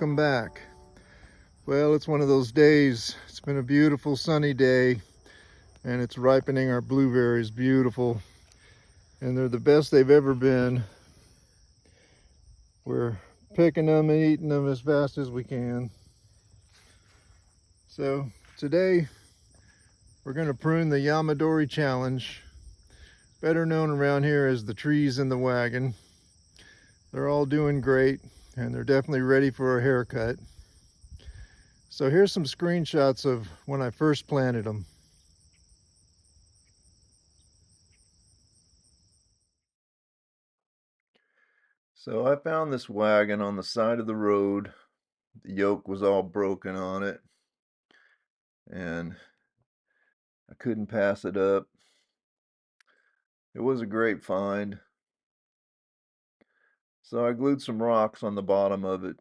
welcome back. Well, it's one of those days. It's been a beautiful sunny day and it's ripening our blueberries. Beautiful, and they're the best they've ever been. We're picking them and eating them as fast as we can. So today we're going to prune the Yamadori challenge, better known around here as the trees in the wagon. They're all doing great and they're definitely ready for a haircut. So here's some screenshots of when I first planted them. So I found this wagon on the side of the road. The yoke was all broken on it and I couldn't pass it up. It was a great find. So I glued some rocks on the bottom of it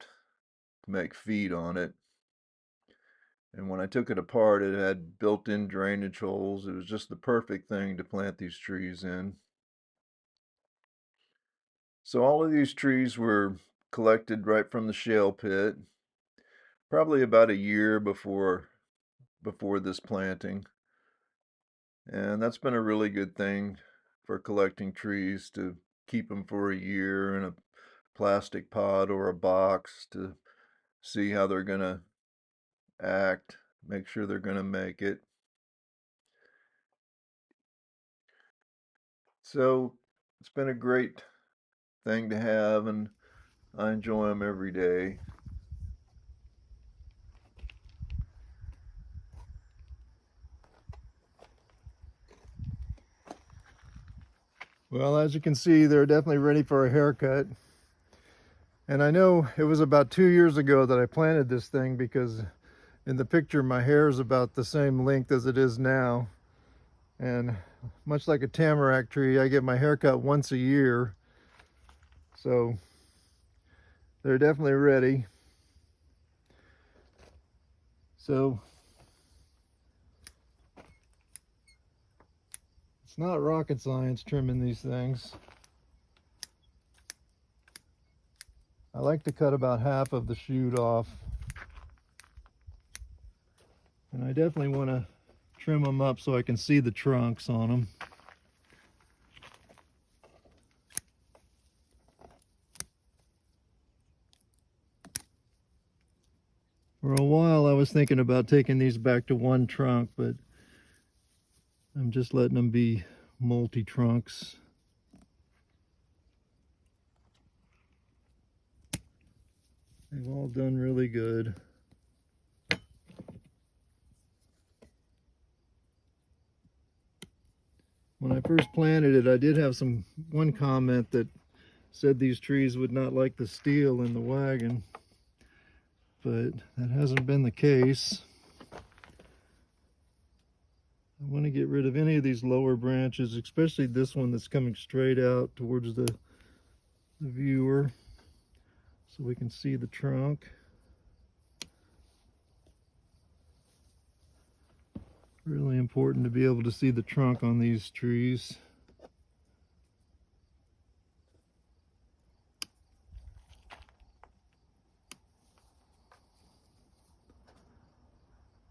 to make feet on it. And when I took it apart, it had built-in drainage holes. It was just the perfect thing to plant these trees in. So all of these trees were collected right from the shale pit, probably about a year before this planting. And that's been a really good thing for collecting trees, to keep them for a year in a plastic pot or a box to see how they're going to act, make sure they're going to make it. So it's been a great thing to have, and I enjoy them every day. Well, as you can see, they're definitely ready for a haircut. And I know it was about 2 years ago that I planted this thing, because in the picture my hair is about the same length as it is now. And much like a tamarack tree, I get my hair cut once a year. So they're definitely ready. So it's not rocket science trimming these things. I like to cut about half of the shoot off. And I definitely want to trim them up so I can see the trunks on them. For a while I was thinking about taking these back to one trunk, but I'm just letting them be multi-trunks. They've all done really good. When I first planted it, I did have one comment that said these trees would not like the steel in the wagon, but that hasn't been the case. I want to get rid of any of these lower branches, especially this one that's coming straight out towards the viewer, so we can see the trunk. Really important to be able to see the trunk on these trees.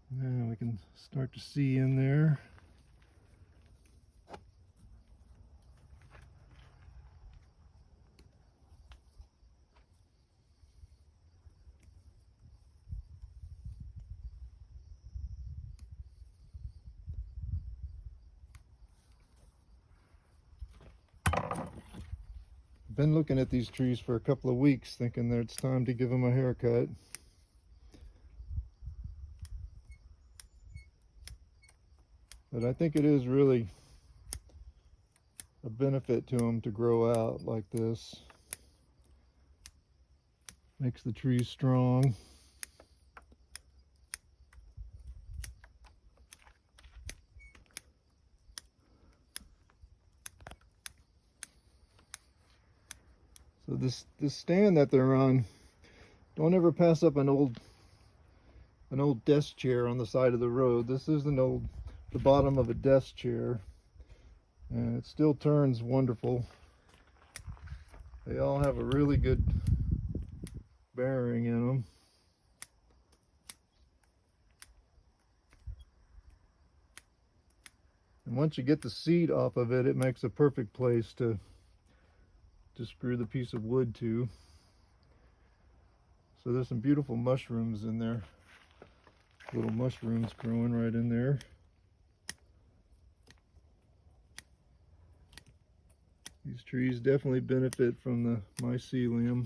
Now we can start to see in there. I've been looking at these trees for a couple of weeks, thinking that it's time to give them a haircut. But I think it is really a benefit to them to grow out like this. Makes the trees strong. So this stand that they're on, don't ever pass up an old desk chair on the side of the road. This is the bottom of a desk chair, and it still turns wonderful. They all have a really good bearing in them. And once you get the seat off of it, it makes a perfect place to screw the piece of wood to. So there's some beautiful mushrooms in there. Little mushrooms growing right in there. These trees definitely benefit from the mycelium.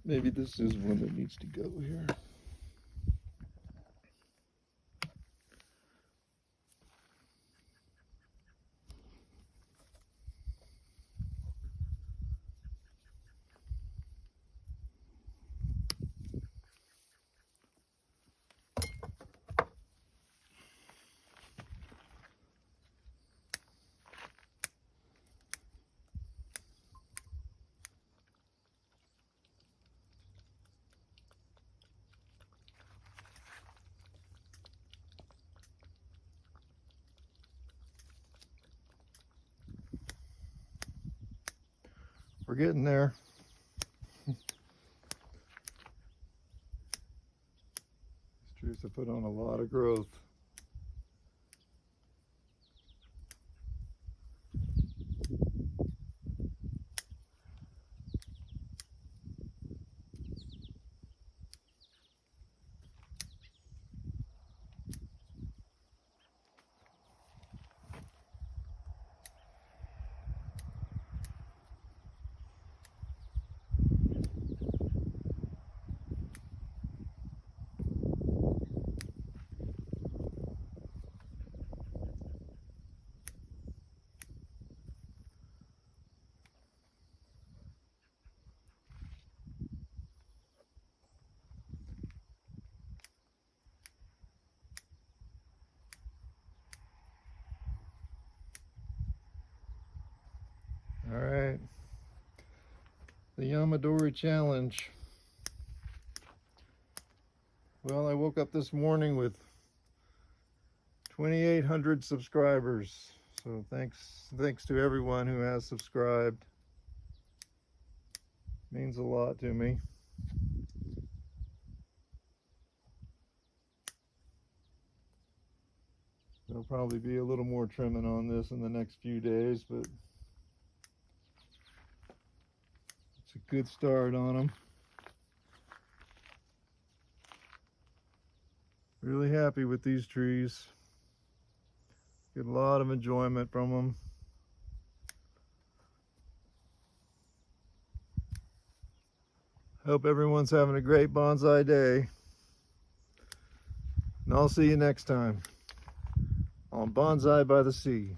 Maybe this is one that needs to go here. We're getting there. These trees have put on a lot of growth. All right. The Yamadori challenge. Well, I woke up this morning with 2,800 subscribers. So thanks to everyone who has subscribed. Means a lot to me. There'll probably be a little more trimming on this in the next few days, but it's a good start on them. Really happy with these trees. Get a lot of enjoyment from them. Hope everyone's having a great bonsai day. And I'll see you next time on Bonsai by the Sea.